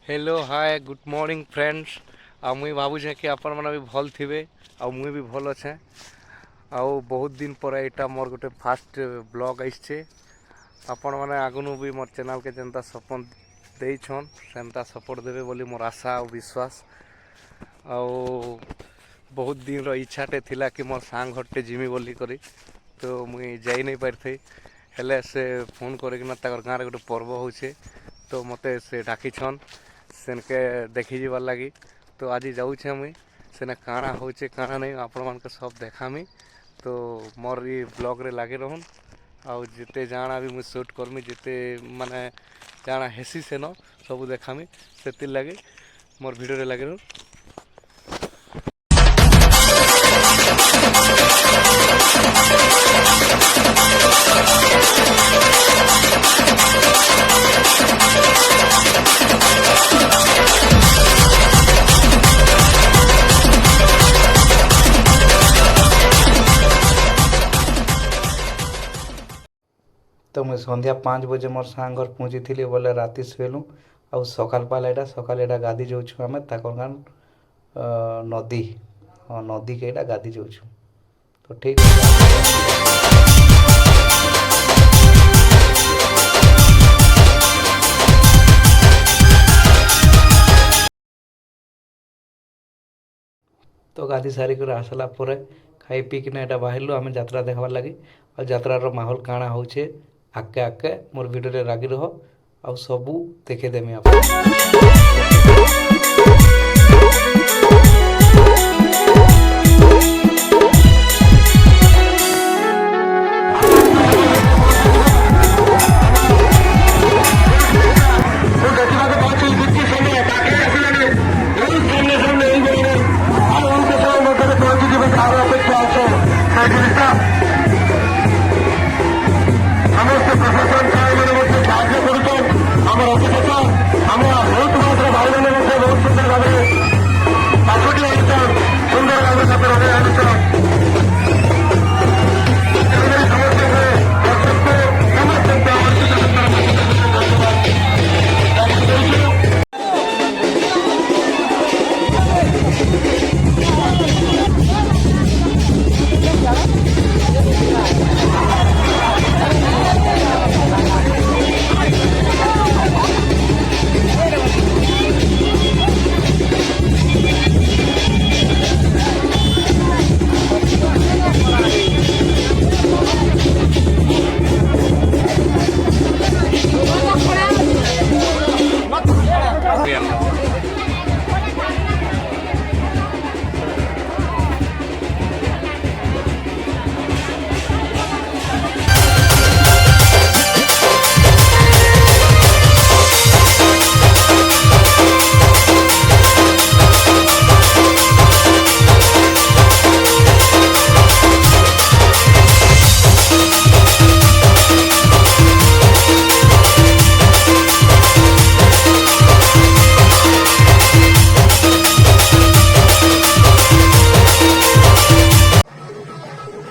Hello hi good morning friends. मुई भावुचे कि आपण मैंने भी भल थे मुई भी भल अच्छे। बहुत दिन पर यहाँ मोर गोटे फास्ट ब्लॉग आसचे। आपण मैंने आगुन भी मोर चैनल के जनता सपोर्ट देछन सेमता सपोर्ट देवे बोली मोर आशा और विश्वास। बहुत दिन रो इच्छाटे थिला कि मोर सांग घरटे जिमी बोली करी तो मुई जाई नहीं पारि थी। हेले से फोन करकिना ताकर गाँव गोटे पर्व होचे तो मते से डाकिछन सेनके देखी जीवार लगी। तो आज जाऊे मुई सेने काଣା होचे काଣା नहीं आपण मानके सब देखामी। तो मोर ये ब्लॉग रे लगे रहन आउ जिते जाना भी मुझे शूट करमी जिते माने जाना हेसी सेन सब देखामी से लगे मोर वीडियो रे लगे रहन। तो मैं संध्या 5 बजे मोर सांग घर पहुँची थी बोले राति शुलु आउ सकाल पाला यहाँ सकाल यहाँ गाधी जाऊँ आम ताकर नदी। हाँ नदी के यहाँ गाधी जाऊँ तो ठीक तो गाधी सारिक आसला खाई पीकिना यहाँ बाहर आम यात्रा देखबार लगी और यात्रार माहौल काଣା होचे आके आके मोर वीडियो लगी रह आउ सबू देखेदेमी आप।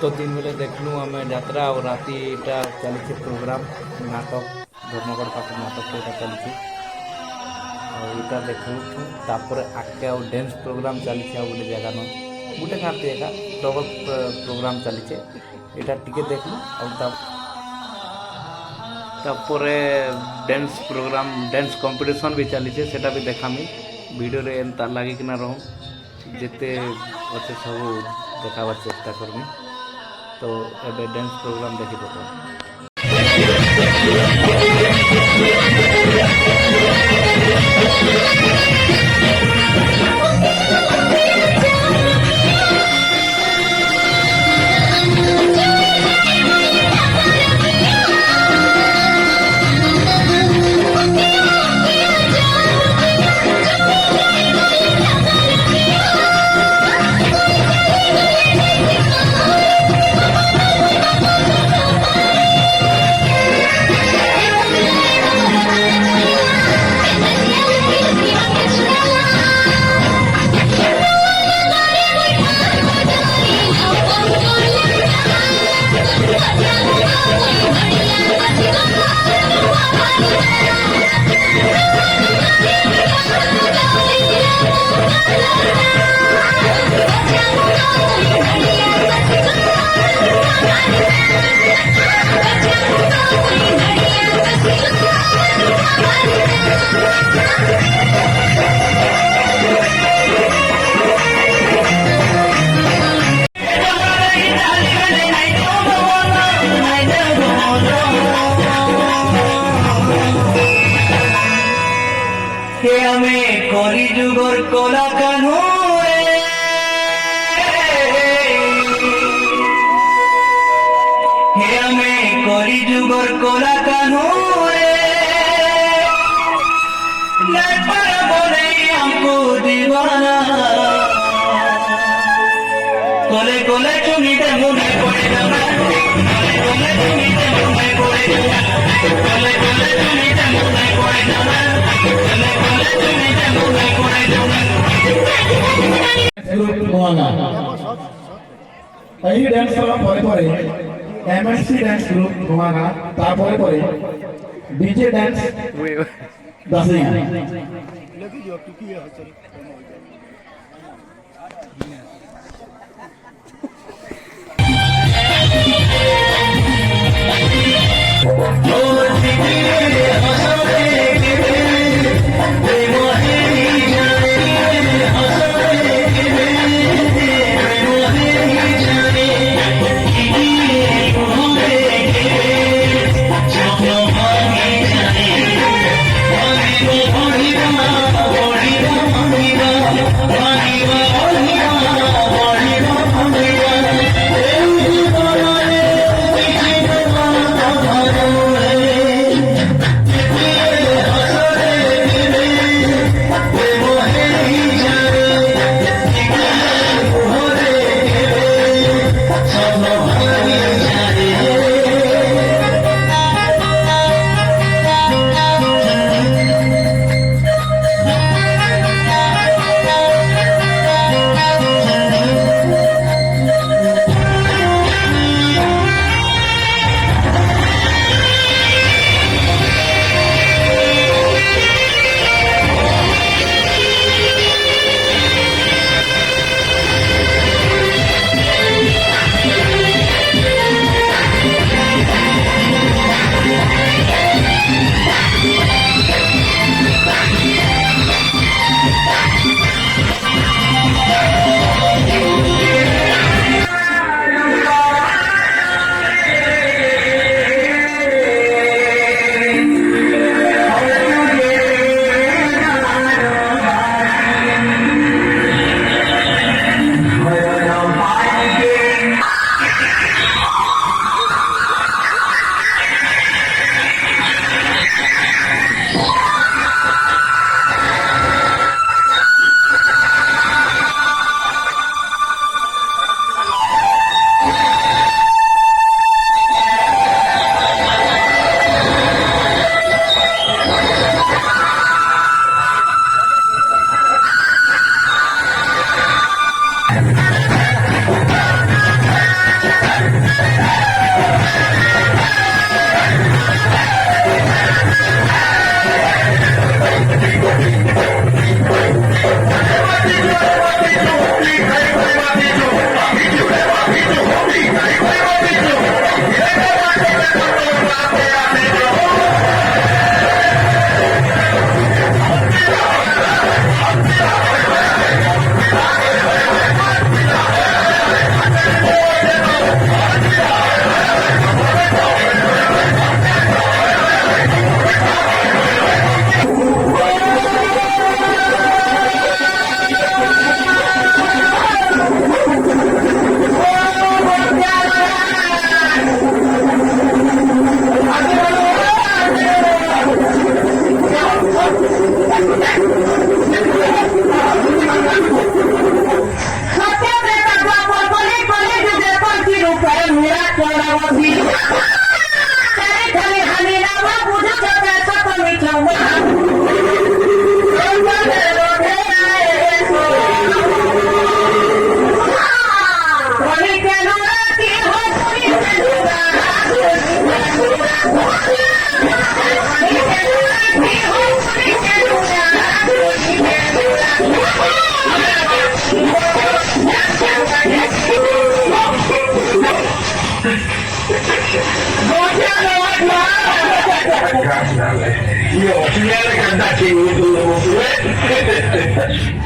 तो दिन बेले देखलु आम यात्रा और राति चली प्रोग्राम नाटक धर्मगढ़ पाख नाटक चली यहाँ देखलु तापर आगे आ डांस प्रोग्राम चली गोटे जगह न गोटे खाते एका डबल प्रोग्राम चली यहाँ टिके देखलु तापर डांस प्रोग्राम डांस कंपटीशन भी चली सेटा भी देखामी वीडियो रे एंता लागिकिना रहूँ जिते अच्छे सब देखाबार चेष्टा करमी। तो एबे डांस प्रोग्राम देखी কে আমি কলি যুগর কলা কানু হে আমি কলি যুগর কলা কানু বলে আমকো দিবানা কোলে কোলে চুমিতে মনে পড়ে যাবে কোলে কোলে চুমিতে মনে পড়ে যাবে কোলে কোলে চুমিতে মনে পড়ে যাবে কোলে কোলে চুমিতে মনে পড়ে যাবে গ্রুপ নোয়ানা এই ড্যান্স করার পরে পরে এমএসসি ড্যান্স গ্রুপ নোয়ানা তারপরে পরে ডিজে ড্যান্স দাসিয়া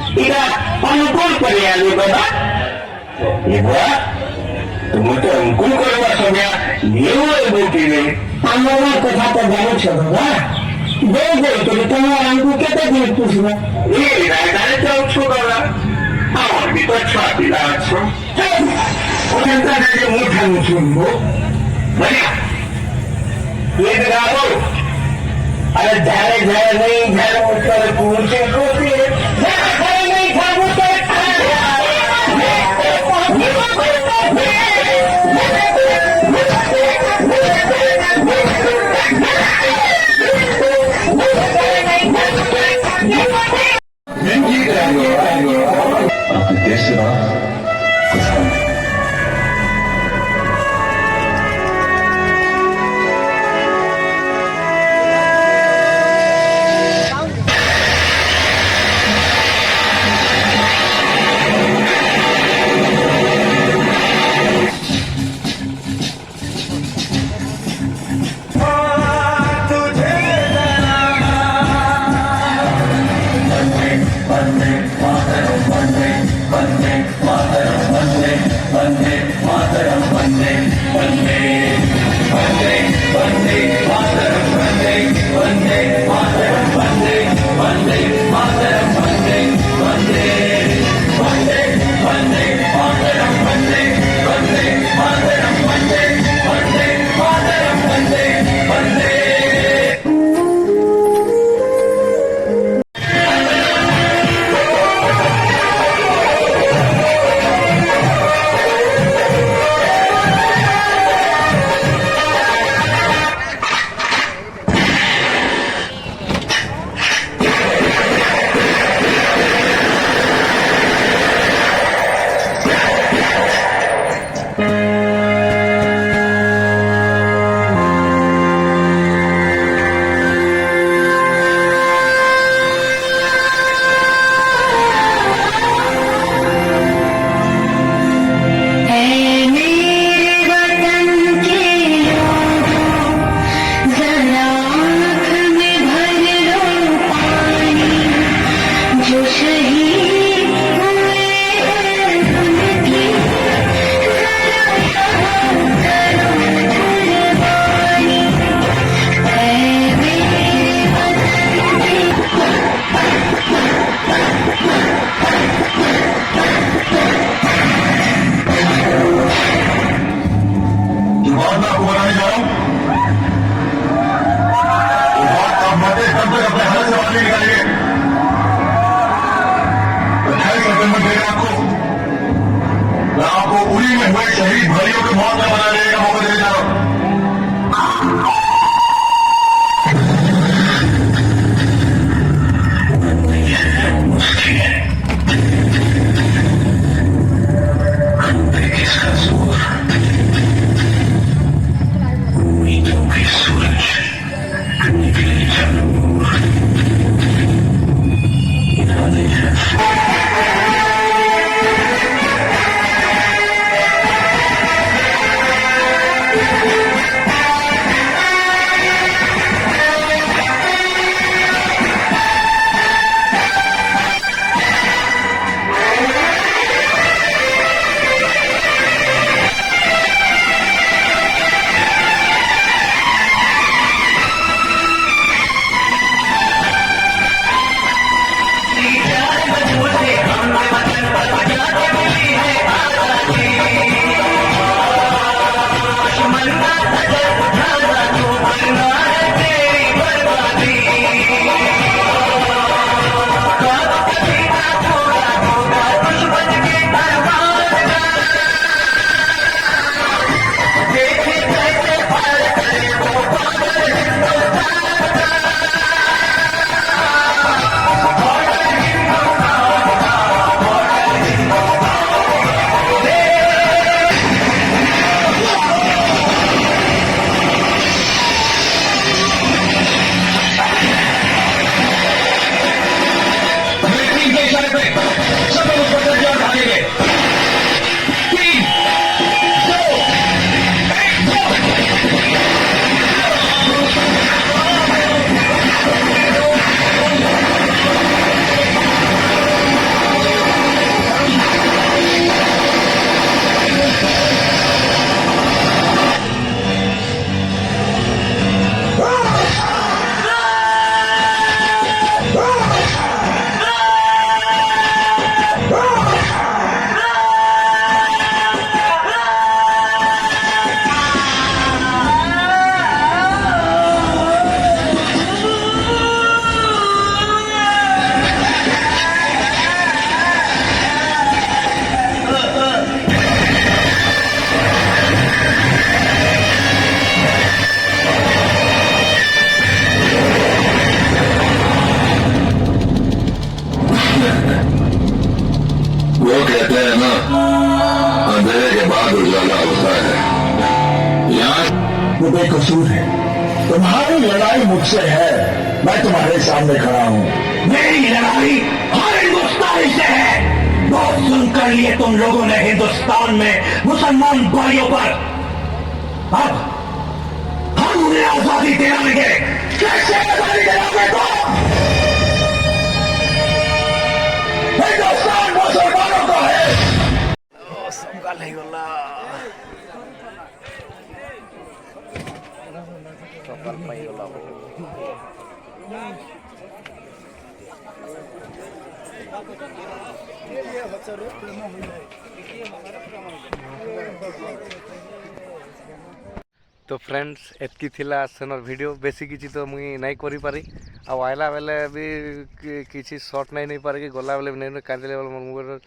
Tidak अनुकूल पर्याय बना इबा तुमको अनुकूल करवा समय नियो बोलती रे अम्मा को था तो जानो छ बाबा তুমি তোমার আঙ্কু কেটে দিয়ে পুষবো এই রায়দারে চলছো দাদা আমার ভিতর ছাতিরা আছো ওখানকার যে মুঠানো শুনবো अरे झाले झाले नहीं झाले उत्तर पूछे कोते झाले नहीं झाले उत्तर शहीद भाइयों के मौत का बना देने का मौका देने जा रहा हूं वो बेकसूर है। तुम्हारी लड़ाई मुझसे है, मैं तुम्हारे सामने खड़ा हूँ। मेरी लड़ाई हर हिंदुस्तानी से है। बहुत सुनकर लिए तुम लोगों ने हिंदुस्तान में मुसलमान भाइयों पर। अब हम उन्हें आजादी दिलाएंगे। कैसे आजादी दिलाओगे तुम? हिंदुस्तान मुसलमानों का है। तो फ्रेंड्स एतकी थिला सेनर वीडियो बेसी किछि तो मुई नहीं करि पारी आ आइला बेले भी किछि शॉर्ट नहीं पारे कि गला बेले नहीं कांदिले बेले मोर मोबाइल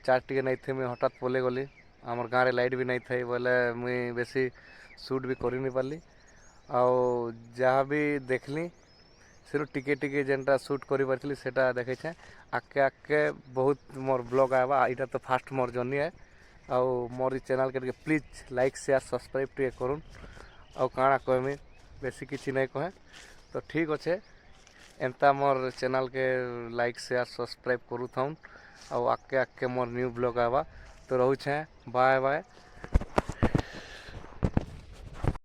चार्ज टिके नहीं थे मुई हठात पले गली आमर गाँव लाइट भी नहीं थे बोले मुई बेसी शूट भी करि नहीं पारली आ जहाँ भी देखली से टिके टिके जेनटा शूट करि पारथली सेटा देखे छे आके आके बहुत मोर ब्लॉग आवा इटा तो फास्ट मोर जर्नी है आ मोर चैनल के प्लीज लाइक शेयर सब्सक्राइब टे करूँ आ काଣା कहमी बेसी किसी नहीं कहे तो ठीक अच्छे एंता मोर चैनल के लाइक शेयर सब्सक्राइब करू था आके आके मोर न्यू ब्लॉग आवा तो रोचे बाय बाय।